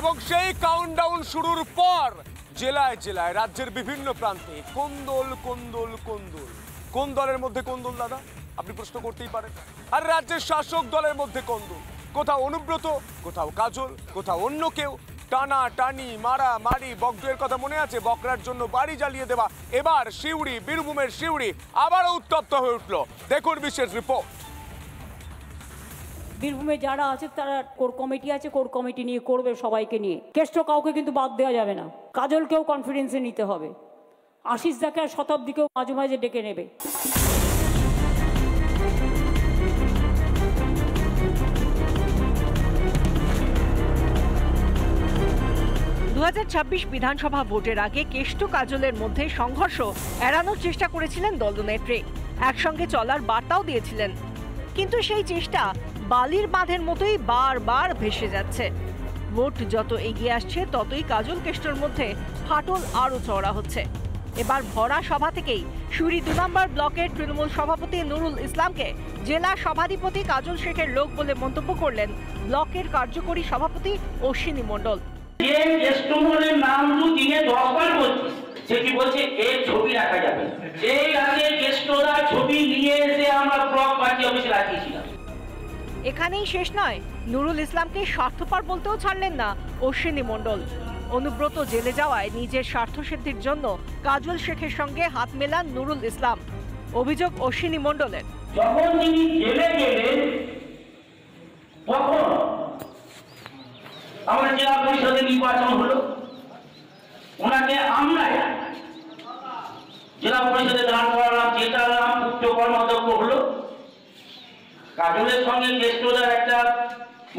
এবং সেই কাউন্টডাউন শুরুর পর জেলায় জেলায় রাজ্যের বিভিন্ন প্রান্তে কোন্দল কোন্দল কোন্দল। কোন দলের মধ্যে কোন্দল দাদা আপনি প্রশ্ন করতেই পারেন। আর রাজ্যের শাসক দলের মধ্যে কোন্দল, কোথাও অনুব্রত, কোথাও কাজল, কোথাও অন্য কেউ। টানা টানি মারামারি, বকডুয়ের কথা মনে আছে? বকরার জন্য বাড়ি জ্বালিয়ে দেওয়া। এবার সিউড়ি, বীরভূমের সিউড়ি আবারও উত্তপ্ত হয়ে উঠল। দেখুন বিশেষ রিপোর্ট। বীরভূমে যারা আছে তারা কোর কমিটি আছে, কোর কমিটি নিয়ে করবে সবাইকে নিয়ে। কেষ্ট কাউকে কিন্তু বাদ দেওয়া যাবে না। কাজলকেও কনফিডেন্সে নিতে হবে। আশিস দাকে আর শতাব্দীকেও মাঝে মাঝে ডেকে নেবে। 2026 বিধানসভা ভোটের আগে কেষ্ট কাজলের মধ্যে সংঘর্ষ এড়ানোর চেষ্টা করেছিলেন দলনেত্রী। একসঙ্গে চলার বার্তাও দিয়েছিলেন, কিন্তু সেই চেষ্টা বালির বাঁধের মতোই বারবার ভেসে যাচ্ছে। ভোট যত এগিয়ে আসছে ততই কাজল কেষ্টর মধ্যে ফাটল আরও চড়া হচ্ছে। এবার ভরা সভা থেকেই সিউড়ি 2 নম্বর ব্লকের তৃণমূল সভাপতি নুরুল ইসলামকে জেলা সভাধিপতি কাজল শেখের লোক বলে মন্তব্য করলেন ব্লকের কার্যকরী সভাপতি অশ্বিনী মণ্ডল। নাম তো দিনে 10 বার বলছিস, সেটি বলছে এর ছবি রাখা যাবে। এই আগে কেষ্টদার ছবি নিয়ে এসে আমরা ব্লক পার্টি অফিসে রাখিয়েছিলাম। এখানেই শেষ নয়, নুরুল ইসলামকে স্বার্থপর বলতেও ছাড়লেন না অশ্বিনী মণ্ডল। অনুব্রত জেলে যাওয়ায় নিজের স্বার্থসিদ্ধির জন্য কাজল শেখের সঙ্গে হাত মেলান নুরুল ইসলাম। অভিযোগ অশ্বিনী মণ্ডলের। যখন তিনি জেলে গেলেন তখন আমাদের জেলা পরিষদের নির্বাচন হলো, ওনাকে আমরা জেলা পরিষদে দাঁড় করালাম, জেতালাম, উচ্চ কর্মাধ্যক্ষ হলো। কাজলের সঙ্গে কেষ্টদার একটা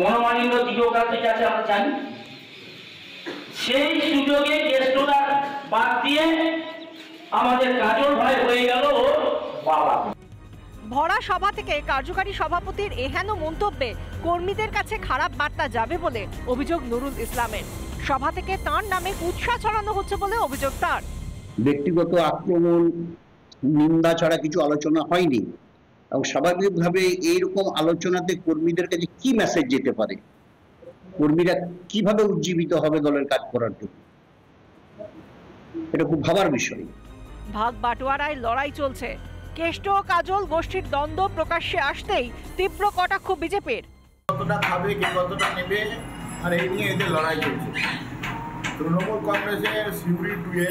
মনোমালিন্য দীর্ঘকাল থেকে আছে আমরা জানি। সেই সুযোগে কেষ্টদার বাদ দিয়ে আমাদের কাজল ভাই হয়ে গেল ওর বাবা। ভরা সভা থেকে কার্যকারী সভাপতির এহেন মন্তব্যে কর্মীদের কাছে খারাপ বার্তা যাবে বলে অভিযোগ নুরুল ইসলামের। সভা থেকে তার নামে কুৎসা ছড়ানো হচ্ছে বলে অভিযোগ তার। ব্যক্তিগত আক্রমণ, নিন্দা ছাড়া কিছু আলোচনা হয়নি এবং স্বাভাবিকভাবে এইরকম আলোচনাতে কর্মীদের কাছে কি মেসেজ যেতে পারে, কর্মীরা কিভাবে উজ্জীবিত হবে দলের কাজ করার জন্য, এটা খুব ভাবার বিষয়। ভাগ বাটোয়ারায় লড়াই চলছে। কেষ্ট ও কাজল গোষ্ঠীর দ্বন্দ্ব প্রকাশ্যে আসতেই তীব্র কটাক্ষ বিজেপির। কতটা খাবে, কে কতটা নেবে, আর এই নিয়ে এদের লড়াই চলছে। তৃণমূল কংগ্রেসের সিউড়ি 2-এ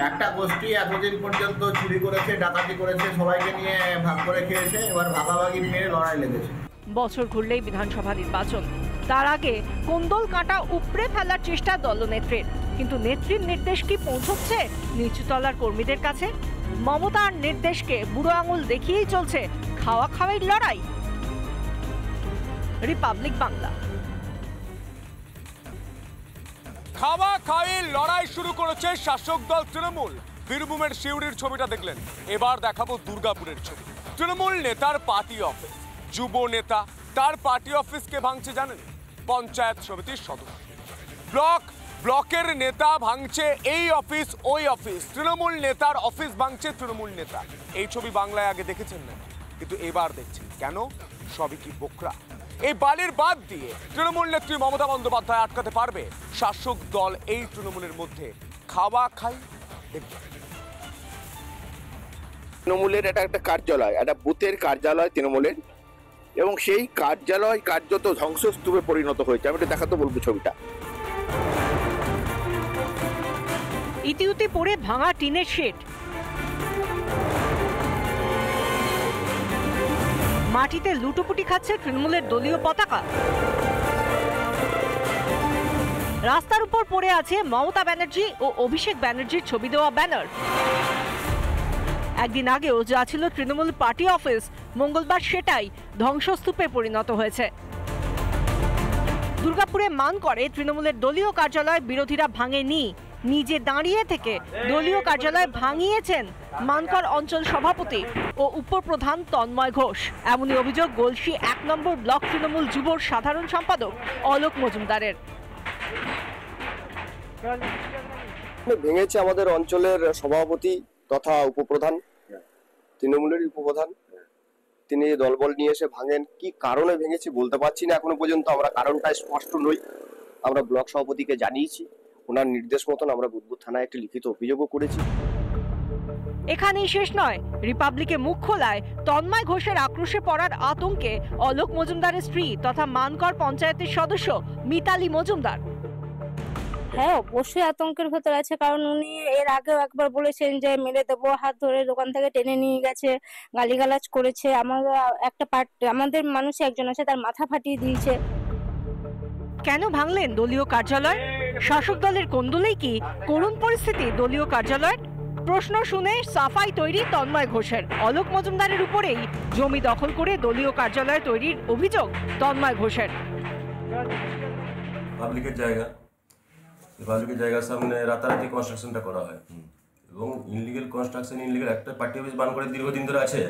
একটা গোষ্ঠী এতদিন পর্যন্ত চুরি করেছে, ডাকাতি করেছে, সবাইকে নিয়ে ভাগ করে খেয়েছে, এবার ভাগাভাগি নিয়ে লড়াই লেগেছে। বছর ঘুরলেই বিধানসভা নির্বাচন, তার আগে কোন্দল কাঁটা উপড়ে ফেলার চেষ্টা দলনেত্রীর। কিন্তু নেত্রীর নির্দেশ কি পৌঁছচ্ছে নিচুতলার কর্মীদের কাছে? মমতার নির্দেশকে বুড়ো আঙুল দেখিয়েই চলছে খাওয়া খাওয়াই লড়াই। রিপাবলিক বাংলা। খাওয়া খাওয়ি লড়াই শুরু করেছে শাসক দল তৃণমূল। বীরভূমের সিউড়ির ছবিটা দেখলেন, এবার দেখাবো দুর্গাপুরের ছবি। তৃণমূল নেতার পার্টি অফিস, যুব নেতা তার পার্টি অফিসকে ভাঙছে জানেন? পঞ্চায়েত সমিতির সদস্য, ব্লকের নেতা ভাঙছে এই অফিস ওই অফিস, তৃণমূল নেতার অফিস ভাঙছে তৃণমূল নেতা। এই ছবি বাংলায় আগে দেখেছেন না, কিন্তু এবার দেখছেন। কেন? সবই কি বোকরা? এই বালির বাদ দিয়ে তৃণমূল নেত্রী মমতা বন্দ্যোপাধ্যায় আটকাতে পারবে শাসক দল এই তৃণমূলের মধ্যে খাওয়া খাই? তৃণমূলের এটা একটা কার্যালয়, একটা বুথের কার্যালয় তৃণমূলের, এবং সেই কার্যালয় কার্যত ধ্বংসস্তূপে পরিণত হয়েছে। আমি এটা দেখাতে বলবো ছবিটা। ইতিউতি পড়ে ভাঙা টিনের শেড, মাটিতে লুটোপুটি খাচ্ছে তৃণমূলের দলীয় পতাকা, রাস্তার উপর পড়ে আছে মমতা ব্যানার্জি ও অভিষেক ব্যানার্জির ছবি দেওয়া ব্যানার। একদিন আগেও যা ছিল তৃণমূল পার্টি অফিস, মঙ্গলবার সেটাই ধ্বংসস্তূপে পরিণত হয়েছে। দুর্গাপুরে মান করে তৃণমূলের দলীয় কার্যালয় বিরোধীরা ভাঙেনি, নিজে দাঁড়িয়ে থেকে দলীয় কার্যালয় ভাঙিয়েছেন মানকর অঞ্চল সভাপতি ও উপপ্রধান তন্ময় ঘোষ। এমনই অভিযোগ গলসি 1 নম্বর ব্লক তৃণমূল যুবর সাধারণ সম্পাদক অলোক মজুমদারের। ভেঙেছে আমাদের অঞ্চলের সভাপতি তথা উপপ্রধান, তৃণমূলের উপপ্রধান। তিনি দলবল নিয়ে এসে ভাঙেন। কি কারণে ভেঙেছে বলতে পারছি না এখনো পর্যন্ত, আমরা কারণটা স্পষ্ট নই। আমরা ব্লক সভাপতিকে জানিয়েছি, ওনার নির্দেশ মতন আমরা বুদবুদ থানায় একটি লিখিত অভিযোগও করেছি। এখানেই শেষ নয়, রিপাবলিকে মুখ খোলায় তন্ময় ঘোষের আক্রোশে পড়ার আতঙ্কে অলোক মজুমদারের স্ত্রী তথা মানকর পঞ্চায়েতের সদস্য মিতালি মজুমদার। হ্যাঁ, অবশ্যই আতঙ্কের ভেতর আছে, কারণ উনি এর আগেও একবার বলেছেন যে মেরে দেবো, হাত ধরে দোকান থেকে টেনে নিয়ে গেছে, গালিগালাজ করেছে। আমাদের মানুষ একজন আছে, তার মাথা ফাটিয়ে দিয়েছে। কেন ভাঙলেন দলীয় কার্যালয়? শাসক দলের কোন্দলেই কি করুণ পরিস্থিতি দলীয় কার্যালয়ের? প্রশ্ন শুনে সাফাই তৈরি তন্ময় ঘোষের। অলোক মজুমদারের উপরেই জমি দখল করে দলীয় কার্যালয় তৈরির অভিযোগ তন্ময় ঘোষের। পাবলিকের জায়গার সামনে রাতারাতি কনস্ট্রাকশনটা করা হয় এবং ইনলিগাল কনস্ট্রাকশন, ইনলিগাল একটা পার্টি অফিস বান করে দীর্ঘদিন ধরে আছে,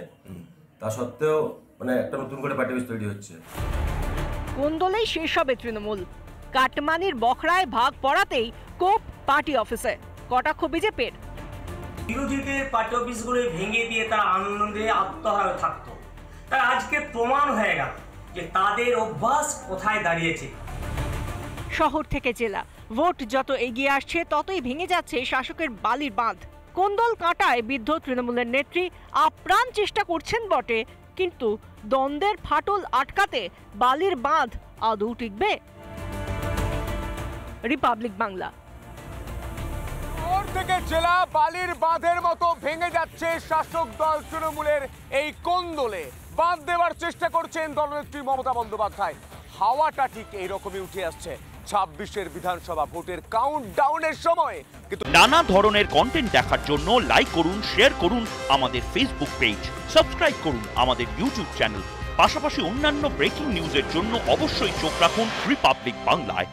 তা সত্ত্বেও মানে একটা নতুন করে পার্টি অফিস তৈরি হচ্ছে। কোন্দলেই শেষ হবে তৃণমূল। কাটমানির বখরায় ভাগ পড়াতেই কোপ পার্টি অফিসে, কটাক্ষ বিজেপির। বিরোধীদের পার্টি অফিসগুলো ভেঙে দিয়ে তারা আনন্দে আত্মহারা থাকতো, তার আজকে প্রমাণ হয়ে গেল যে তাদের অভ্যাস কোথায় দাঁড়িয়েছে। শহর থেকে জেলা, ভোট যত এগিয়ে আসছে ততই ভেঙে যাচ্ছে শাসকের বালির বাঁধ। কোন্দল কাঁটায় বিদ্ধ তৃণমূলের নেত্রী আপ্রাণ চেষ্টা করছেন বটে, কিন্তু দ্বন্দ্বের ফাটল আটকাতে বালির বাঁধ আদৌ টিকবে? রিপাবলিক বাংলা। শহর থেকে জেলা বালির বাঁধের মতো ভেঙে যাচ্ছে শাসক দল তৃণমূলের এই কোন্দলে। বাঁধ দেওয়ার চেষ্টা করছেন দলনেত্রী মমতা বন্দ্যোপাধ্যায়। হাওয়াটা ঠিক এইরকমই উঠে আসছে 26-এর বিধানসভা ভোটের কাউন্টডাউনের সময়। কিন্তু নানা ধরনের কন্টেন্ট দেখার জন্য লাইক করুন, শেয়ার করুন আমাদের ফেসবুক পেজ, সাবস্ক্রাইব করুন আমাদের ইউটিউব চ্যানেল। পাশাপাশি অন্যান্য ব্রেকিং নিউজের জন্য অবশ্যই চোখ রাখুন রিপাবলিক বাংলায়।